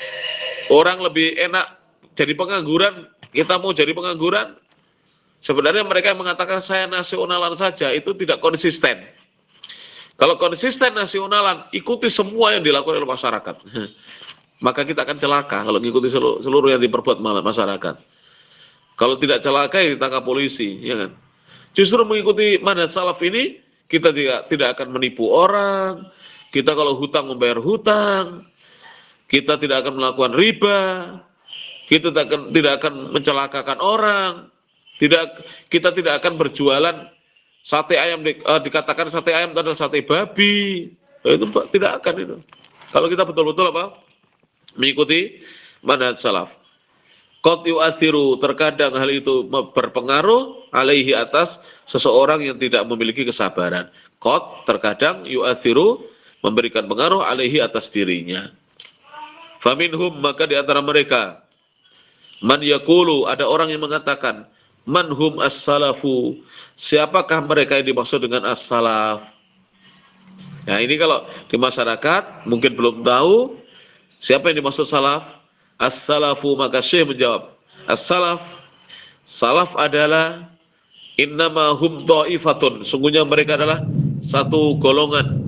Orang lebih enak jadi pengangguran, kita mau jadi pengangguran. Sebenarnya mereka yang mengatakan saya nasionalan saja itu tidak konsisten. Kalau konsisten nasionalan, ikuti semua yang dilakukan oleh masyarakat. Maka kita akan celaka kalau mengikuti seluruh yang diperbuat masyarakat. Kalau tidak celaka ya ditangkap polisi, ya kan? Justru mengikuti manhaj salaf ini kita tidak akan menipu orang. Kita kalau hutang membayar hutang. Kita tidak akan melakukan riba. Kita tidak akan mencelakakan orang. Kita tidak akan berjualan sate ayam, dikatakan sate ayam itu adalah sate babi. Itu tidak akan itu. Kalau kita betul-betul mengikuti manhaj salaf. Qad yu'athiru, terkadang hal itu berpengaruh alaihi, atas seseorang yang tidak memiliki kesabaran. Qad, terkadang, yu'athiru, memberikan pengaruh alaihi, atas dirinya. Faminhum, maka di antara mereka, man yaqulu, ada orang yang mengatakan, manhum as-salafu, siapakah mereka yang dimaksud dengan as-salaf? Nah ini kalau di masyarakat mungkin belum tahu siapa yang dimaksud salaf. As-salafu, maka Syekh menjawab, as-salaf, salaf adalah innama hum dha'ifatun, sungguhnya mereka adalah satu golongan,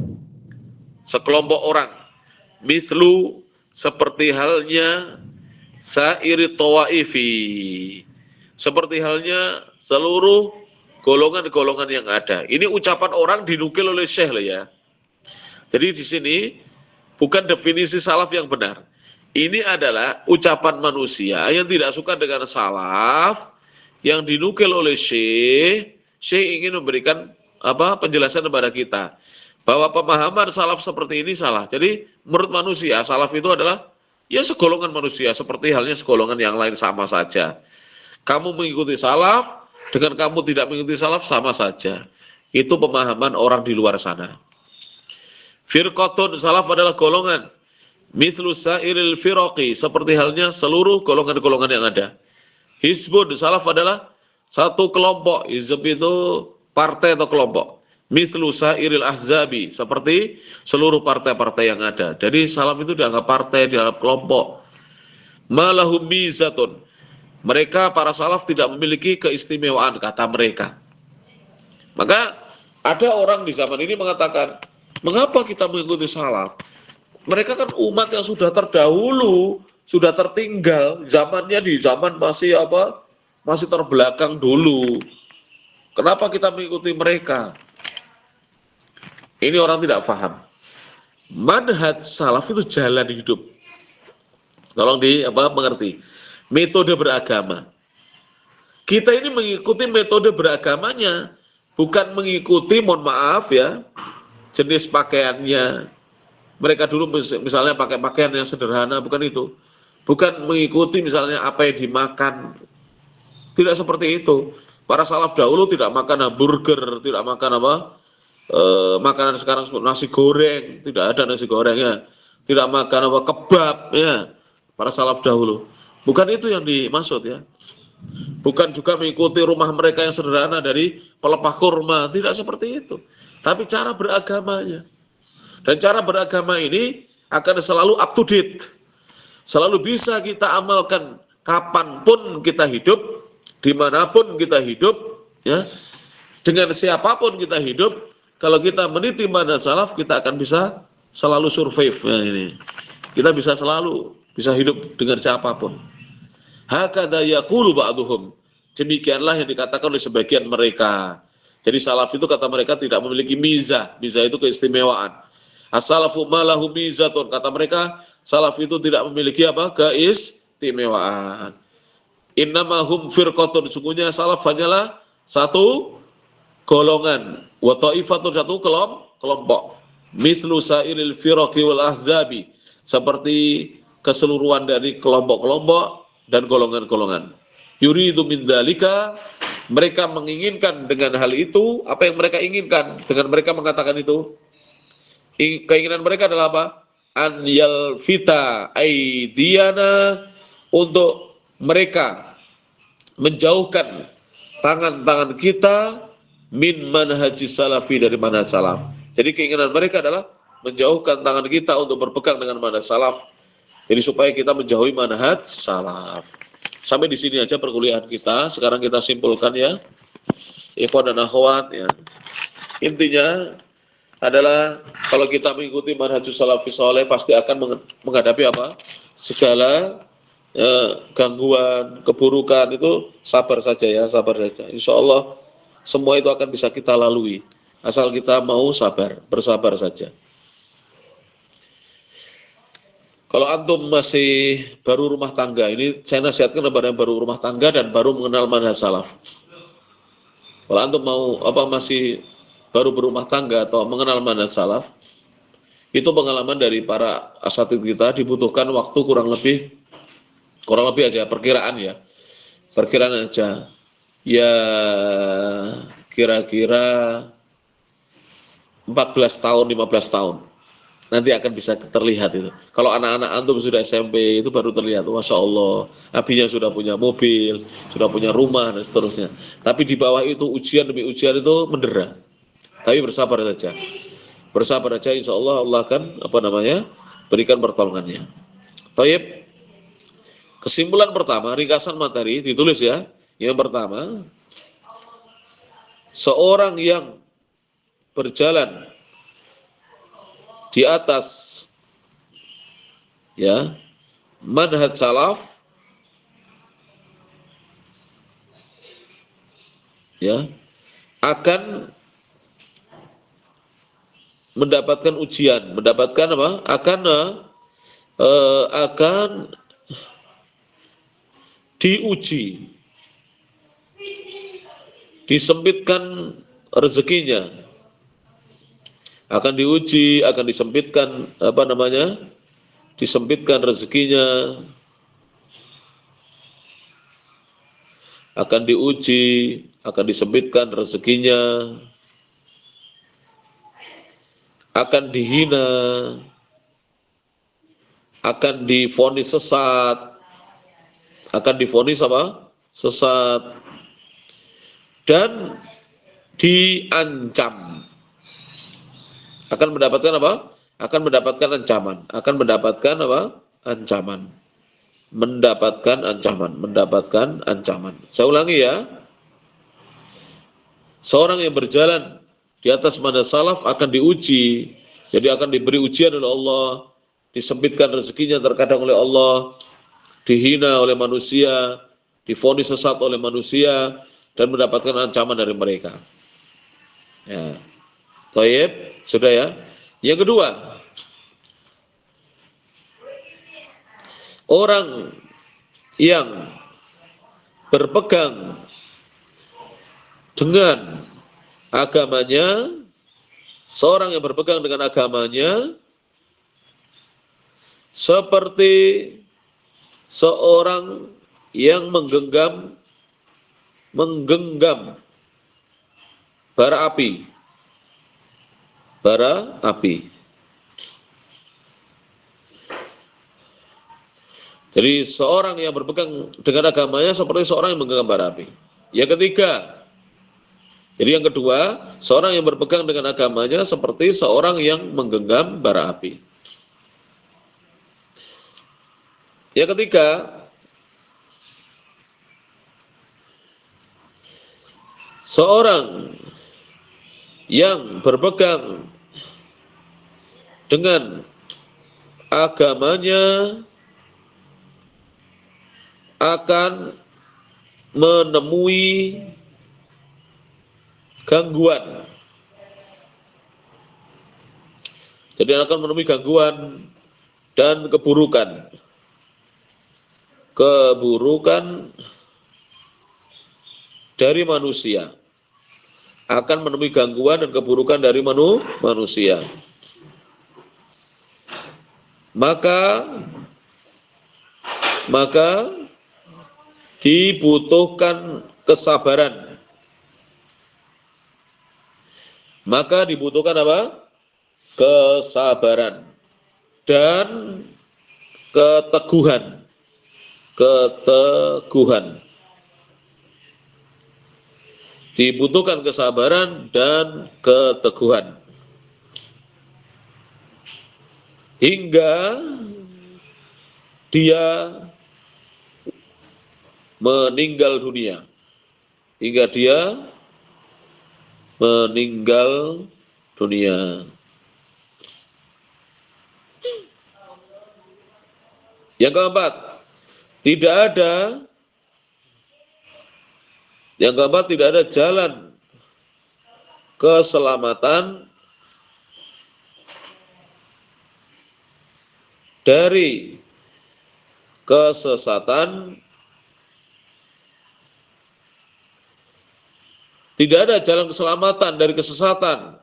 sekelompok orang, mithlu, seperti halnya sairi tawaifi, seperti halnya seluruh golongan-golongan yang ada. Ini ucapan orang dinukil oleh Syekh ya. Jadi di sini bukan definisi salaf yang benar. Ini adalah ucapan manusia yang tidak suka dengan salaf yang dinukil oleh Syekh. Syekh ingin memberikan penjelasan kepada kita bahwa pemahaman salaf seperti ini salah. Jadi menurut manusia salaf itu adalah ya segolongan manusia seperti halnya segolongan yang lain sama saja. Kamu mengikuti salaf dengan kamu tidak mengikuti salaf sama saja. Itu pemahaman orang di luar sana. Firqatun, salaf adalah golongan. Mithlu sa'iril firaqi, seperti halnya seluruh golongan-golongan yang ada. Hizbun, salaf adalah satu kelompok. Hizb itu partai atau kelompok. Mithlu sa'iril ahzabi, seperti seluruh partai-partai yang ada. Jadi salaf itu dianggap partai, dianggap kelompok. Malahum mizatun, mereka para salaf tidak memiliki keistimewaan, kata mereka. Maka ada orang di zaman ini mengatakan, mengapa kita mengikuti salaf? Mereka kan umat yang sudah terdahulu, sudah tertinggal, zamannya di zaman masih terbelakang dulu. Kenapa kita mengikuti mereka? Ini orang tidak paham. Manhaj salaf itu jalan hidup. Tolong mengerti. Metode beragama. Kita ini mengikuti metode beragamanya, bukan mengikuti, mohon maaf ya, jenis pakaiannya. Mereka dulu misalnya pakai pakaian yang sederhana, bukan itu. Bukan mengikuti misalnya apa yang dimakan. Tidak seperti itu. Para salaf dahulu tidak makan hamburger, tidak makan makanan sekarang seperti nasi goreng, tidak ada nasi goreng ya. Tidak makan kebab ya. Para salaf dahulu. Bukan itu yang dimaksud ya. Bukan juga mengikuti rumah mereka yang sederhana dari pelepah kurma, tidak seperti itu. Tapi cara beragamanya. Dan cara beragama ini akan selalu up to date. Selalu bisa kita amalkan kapanpun kita hidup, dimanapun kita hidup, ya, dengan siapapun kita hidup. Kalau kita meniti manhaj salaf, kita akan bisa selalu survive. Ya, ini. Kita bisa hidup dengan siapapun. Hakadha yaqulu ba'duhum. Demikianlah yang dikatakan oleh sebagian mereka. Jadi salaf itu kata mereka tidak memiliki mizah. Mizah itu keistimewaan. As-salafu malahu mizatun, kata mereka salaf itu tidak memiliki keistimewaan. Innamahum firqatun, sungguhnya salaf hanyalah satu golongan, wa ta'ifatun, satu kelompok. Mithlu sa'iril firaqi wal ahzabi, seperti keseluruhan dari kelompok-kelompok dan golongan-golongan. Yuridu min dzalika, mereka menginginkan dengan hal itu apa yang mereka inginkan dengan mereka mengatakan itu. Keinginan mereka adalah apa? An yalfita aidiyana, untuk mereka menjauhkan tangan-tangan kita min manhajis salafi, dari manhaj salaf. Jadi keinginan mereka adalah menjauhkan tangan kita untuk berpegang dengan manhaj salaf. Jadi supaya kita menjauhi manhaj salaf. Sampai di sini aja perkuliahan kita. Sekarang kita simpulkan ya. Ikhwan dan akhwat ya. Intinya adalah kalau kita mengikuti manhajus salafi saleh pasti akan menghadapi segala gangguan, keburukan, itu sabar saja ya, sabar saja. Insya Allah semua itu akan bisa kita lalui asal kita mau bersabar saja. Kalau antum masih baru rumah tangga, ini saya nasihatkan kepada yang baru rumah tangga dan baru mengenal manhaj salaf. Kalau antum mau masih baru berumah tangga atau mengenal manhaj salaf, itu pengalaman dari para asatidz kita dibutuhkan waktu kurang lebih aja, perkiraan aja ya, kira-kira 14 tahun 15 tahun nanti akan bisa terlihat itu. Kalau anak-anak antum sudah SMP itu baru terlihat, masya Allah, abinya sudah punya mobil, sudah punya rumah dan seterusnya. Tapi di bawah itu ujian demi ujian itu mendera. Tapi bersabar saja, insya Allah Allah akan berikan pertolongannya. Taib. Kesimpulan pertama, ringkasan materi ditulis ya. Yang pertama, seorang yang berjalan di atas ya manhaj salaf ya akan mendapatkan ujian, akan diuji, disempitkan rezekinya, akan diuji, akan disempitkan disempitkan rezekinya, akan diuji, akan disempitkan rezekinya, akan dihina, akan divonis sesat, akan divonis apa? Sesat, dan diancam. Akan mendapatkan apa? Akan mendapatkan ancaman. Akan mendapatkan apa? Ancaman. Mendapatkan ancaman. Mendapatkan ancaman. Saya ulangi ya. Seorang yang berjalan di atas manhaj salaf akan diuji. Jadi akan diberi ujian oleh Allah. Disempitkan rezekinya terkadang oleh Allah. Dihina oleh manusia. Divonis sesat oleh manusia. Dan mendapatkan ancaman dari mereka. Ya. Taib, sudah ya. Yang kedua, orang yang berpegang dengan agamanya, seorang yang berpegang dengan agamanya seperti seorang yang menggenggam bara api. Bara api. Jadi seorang yang berpegang dengan agamanya seperti seorang yang menggenggam bara api. Yang ketiga, jadi yang kedua, seorang yang berpegang dengan agamanya seperti seorang yang menggenggam bara api. Yang ketiga, seorang yang berpegang dengan agamanya akan menemui gangguan. Jadi akan menemui gangguan dan keburukan. Keburukan dari manusia. Akan menemui gangguan dan keburukan dari manusia. Maka dibutuhkan kesabaran. Maka dibutuhkan apa? Kesabaran dan keteguhan. Keteguhan. Dibutuhkan kesabaran dan keteguhan. Hingga dia meninggal dunia. Hingga dia meninggal dunia. Yang keempat, tidak ada jalan keselamatan dari kesesatan. Tidak ada jalan keselamatan dari kesesatan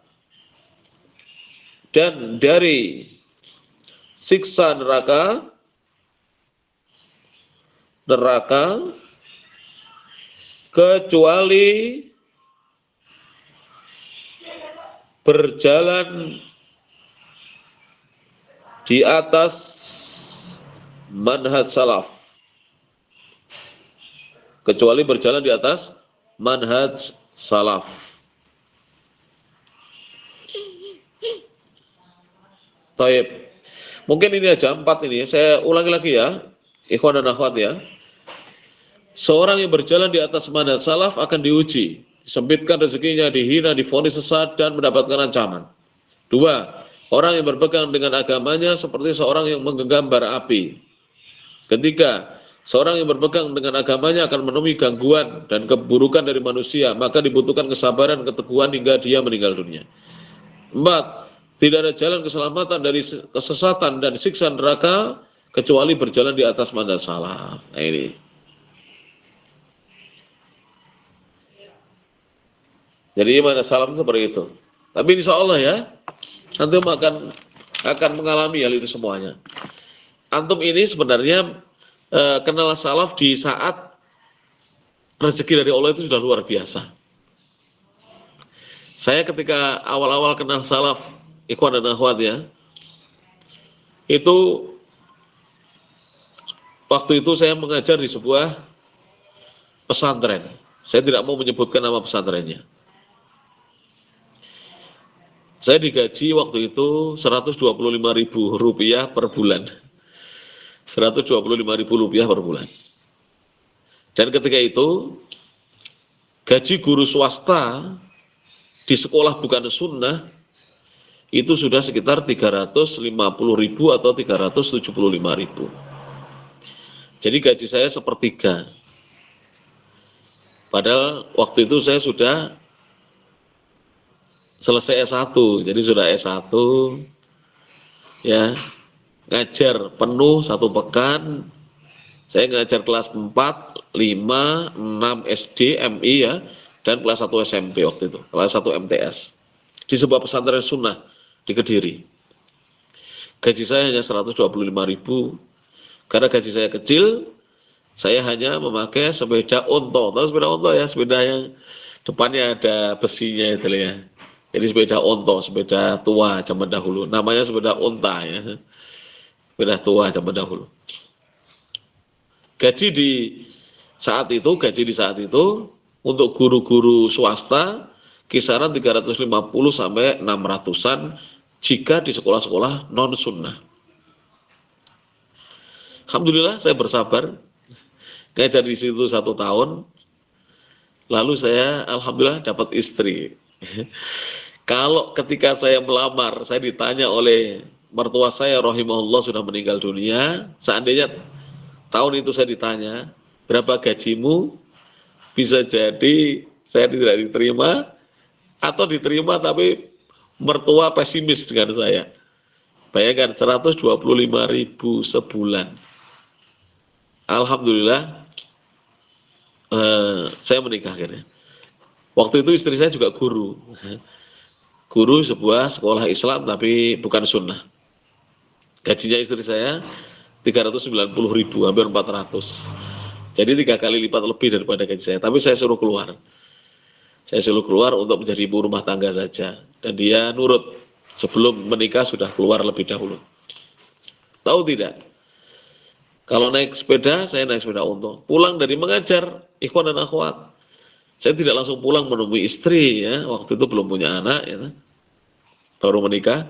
dan dari siksa neraka kecuali berjalan di atas manhaj salaf. Kecuali berjalan di atas manhaj salaf. Taib. Mungkin ini aja 4 ini. Saya ulangi lagi ya. Ikhwan dan akhwat ya. Seorang yang berjalan di atas manhaj salaf akan diuji. Disempitkan rezekinya, dihina, divonis sesat, dan mendapatkan ancaman. 2. Orang yang berpegang dengan agamanya seperti seorang yang menggenggam bara api. 3. Seorang yang berpegang dengan agamanya akan menemui gangguan dan keburukan dari manusia, maka dibutuhkan kesabaran, keteguhan hingga dia meninggal dunia. 4. Tidak ada jalan keselamatan dari kesesatan dan siksa neraka kecuali berjalan di atas manhaj salaf. Nah ini. Jadi mana salaf itu seperti itu. Tapi insya Allah ya, antum akan mengalami hal itu semuanya. Antum ini sebenarnya kenal salaf di saat rezeki dari Allah itu sudah luar biasa. Saya ketika awal-awal kenal salaf, ikhwan dan akhwat ya, itu waktu itu saya mengajar di sebuah pesantren. Saya tidak mau menyebutkan nama pesantrennya. Saya digaji waktu itu Rp125.000 per bulan. Rp125.000 per bulan. Dan ketika itu, gaji guru swasta di sekolah bukan sunnah, itu sudah sekitar 350.000 atau 375.000. Jadi gaji saya sepertiga. Padahal waktu itu saya sudah selesai S1, jadi sudah S1, ya, ngajar penuh 1 pekan, saya ngajar kelas 4, 5, 6 SD, MI ya, dan kelas 1 SMP waktu itu, kelas 1 MTS, di sebuah pesantren sunnah di Kediri. Gaji saya hanya 125.000, karena gaji saya kecil, saya hanya memakai sepeda onto, tahu sepeda onto ya, sepeda yang depannya ada besinya itu ya. Jadi sepeda onto, sepeda tua zaman dahulu. Namanya sepeda onta ya. Sepeda tua zaman dahulu. Gaji di saat itu untuk guru-guru swasta kisaran 350 sampai 600-an jika di sekolah-sekolah non sunnah. Alhamdulillah saya bersabar. Ngajar di situ 1 tahun. Lalu saya alhamdulillah dapat istri. Kalau ketika saya melamar, saya ditanya oleh mertua saya rahimahullah sudah meninggal dunia, seandainya tahun itu saya ditanya, berapa gajimu? Bisa jadi saya tidak diterima, atau diterima tapi mertua pesimis dengan saya. Bayangkan 125.000 sebulan. Alhamdulillah saya menikah akhirnya. Waktu itu istri saya juga guru sebuah sekolah Islam tapi bukan sunnah. Gajinya istri saya 390.000, hampir 400. Jadi 3 kali lipat lebih daripada gaji saya. Tapi saya suruh keluar. Saya suruh keluar untuk menjadi ibu rumah tangga saja. Dan dia nurut. Sebelum menikah sudah keluar lebih dahulu. Tahu tidak? Kalau naik sepeda, saya naik sepeda onto. Pulang dari mengajar, ikhwan dan akhwat, saya tidak langsung pulang menemui istri ya, waktu itu belum punya anak ya, baru menikah.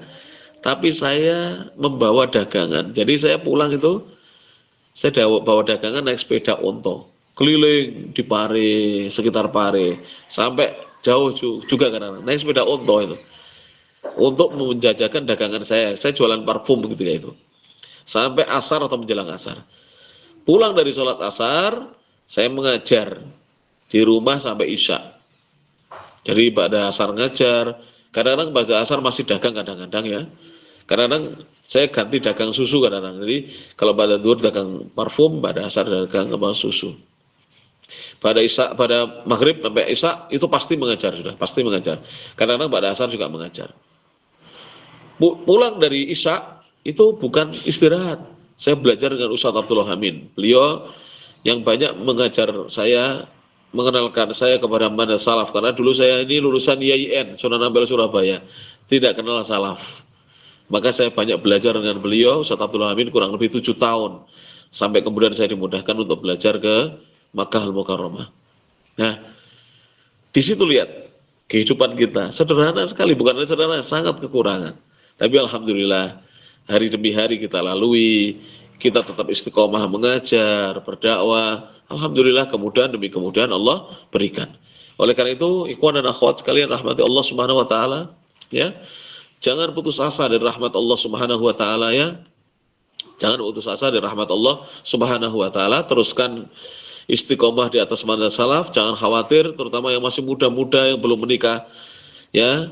Tapi saya membawa dagangan. Jadi saya pulang itu, saya bawa dagangan naik sepeda onto, keliling di Pare, sekitar Pare, sampai jauh juga karena naik sepeda onto itu, untuk menjajakan dagangan saya. Saya jualan parfum ketika itu, sampai asar atau menjelang asar. Pulang dari sholat asar, saya mengajar di rumah sampai isya. Jadi pada asar ngajar, kadang-kadang pada asar masih dagang kadang-kadang ya. Kadang-kadang saya ganti dagang susu kadang-kadang. Jadi kalau pada zuhur dagang parfum, pada asar dagang susu. Pada isya, pada maghrib sampai isya itu pasti mengajar sudah, pasti mengajar. Kadang-kadang pada asar juga mengajar. Pulang dari isya itu bukan istirahat. Saya belajar dengan Ustaz Abdullah Amin. Beliau yang banyak mengajar saya, mengenalkan saya kepada manhaj salaf, karena dulu saya ini lulusan IAIN Sunan Ampel Surabaya, tidak kenal salaf. Maka saya banyak belajar dengan beliau, Ustaz Abdullah Amin, kurang lebih 7 tahun, sampai kemudian saya dimudahkan untuk belajar ke Makkah Al-Mukarramah. Nah, di situ lihat kehidupan kita sederhana sekali, bukan sederhana, sangat kekurangan. Tapi alhamdulillah hari demi hari kita lalui, kita tetap istiqomah mengajar, berdakwah. Alhamdulillah kemudahan demi kemudahan Allah berikan. Oleh karena itu, ikhwan dan akhwat sekalian rahmati Allah Subhanahu wa taala, ya. Jangan putus asa dari rahmat Allah Subhanahu wa taala ya. Jangan putus asa dari rahmat Allah Subhanahu wa taala, teruskan istiqomah di atas manhaj salaf, jangan khawatir, terutama yang masih muda-muda yang belum menikah. Ya.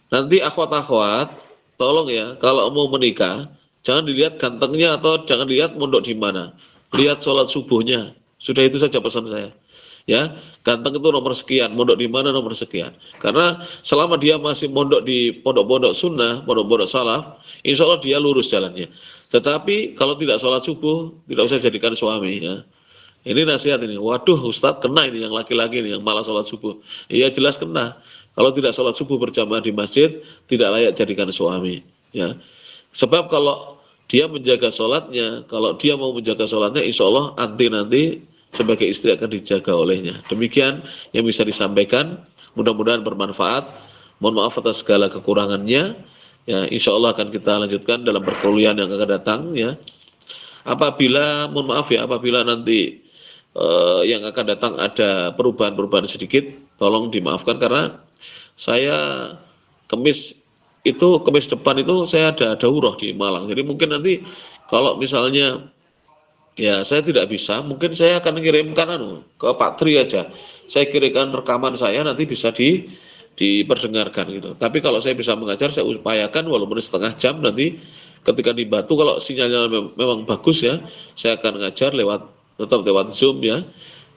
Nanti akhwat-akhwat, tolong ya, kalau mau menikah, jangan dilihat gantengnya atau jangan lihat mondok di mana. Lihat sholat subuhnya. Sudah itu saja pesan saya. Ya, ganteng itu nomor sekian, mondok di mana nomor sekian. Karena selama dia masih mondok di pondok-pondok sunnah, pondok-pondok salaf, insya Allah dia lurus jalannya. Tetapi kalau tidak sholat subuh, tidak usah jadikan suami. Ya. Ini nasihat ini. Waduh, Ustadz kena ini yang laki-laki ini yang malah sholat subuh. Iya jelas kena. Kalau tidak sholat subuh berjamaah di masjid, tidak layak jadikan suami. Ya. Sebab kalau dia menjaga sholatnya, kalau dia mau menjaga sholatnya, insya Allah nanti sebagai istri akan dijaga olehnya. Demikian yang bisa disampaikan. Mudah-mudahan bermanfaat. Mohon maaf atas segala kekurangannya. Ya, insya Allah akan kita lanjutkan dalam perkuliahan yang akan datang. Ya, mohon maaf ya, apabila nanti yang akan datang ada perubahan-perubahan sedikit, tolong dimaafkan karena saya Kemis depan itu saya ada daurah di Malang. Jadi mungkin nanti kalau misalnya ya saya tidak bisa, mungkin saya akan mengirimkan ke Pak Tri aja. Saya kirimkan rekaman saya nanti bisa diperdengarkan gitu. Tapi kalau saya bisa mengajar, saya upayakan walaupun setengah jam nanti ketika di Batu kalau sinyalnya memang bagus ya, saya akan ngajar tetap lewat Zoom ya.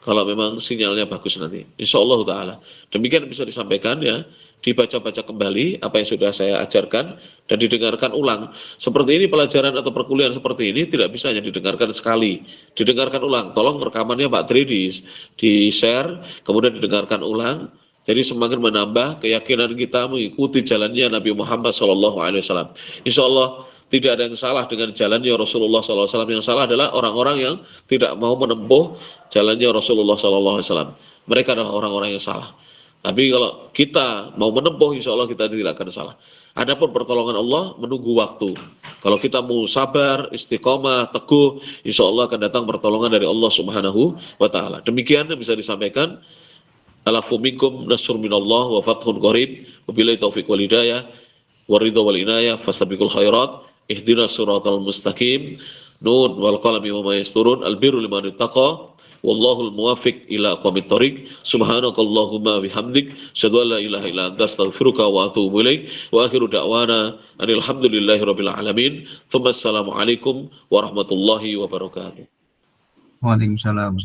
Kalau memang sinyalnya bagus nanti, insya Allah Ta'ala. Demikian bisa disampaikan ya, dibaca-baca kembali apa yang sudah saya ajarkan dan didengarkan ulang. Seperti ini pelajaran atau perkuliahan seperti ini tidak bisa hanya didengarkan sekali, didengarkan ulang. Tolong rekamannya Pak Tri di-share, kemudian didengarkan ulang. Jadi semakin menambah keyakinan kita mengikuti jalannya Nabi Muhammad SAW. Insya Allah tidak ada yang salah dengan jalannya Rasulullah SAW. Yang salah adalah orang-orang yang tidak mau menempuh jalannya Rasulullah SAW. Mereka adalah orang-orang yang salah. Tapi kalau kita mau menempuh, insya Allah kita tidak akan salah. Adapun pertolongan Allah menunggu waktu. Kalau kita mau sabar, istiqomah, teguh, insya Allah akan datang pertolongan dari Allah Subhanahu wa Ta'ala. Demikian yang bisa disampaikan. Alafu minkum nasrun minallah wa fathun qarib wabillahi taufiq wal hidayah waridha wal inayah fastabiqul khairat ihdinas siratal mustaqim nun wal qalami wa ma yasturun albirru liman ittaqa wallahul muwaffiq ila aqwamit thoriq subhanakallahumma bihamdik asyhadu an la ilaha illa anta astaghfiruka wa atubu ilaik wa akhiru da'wana anil hamdulillahi rabbil alamin thumma assalamu alaikum warahmatullahi wabarakatuh. Waalaikumsalam.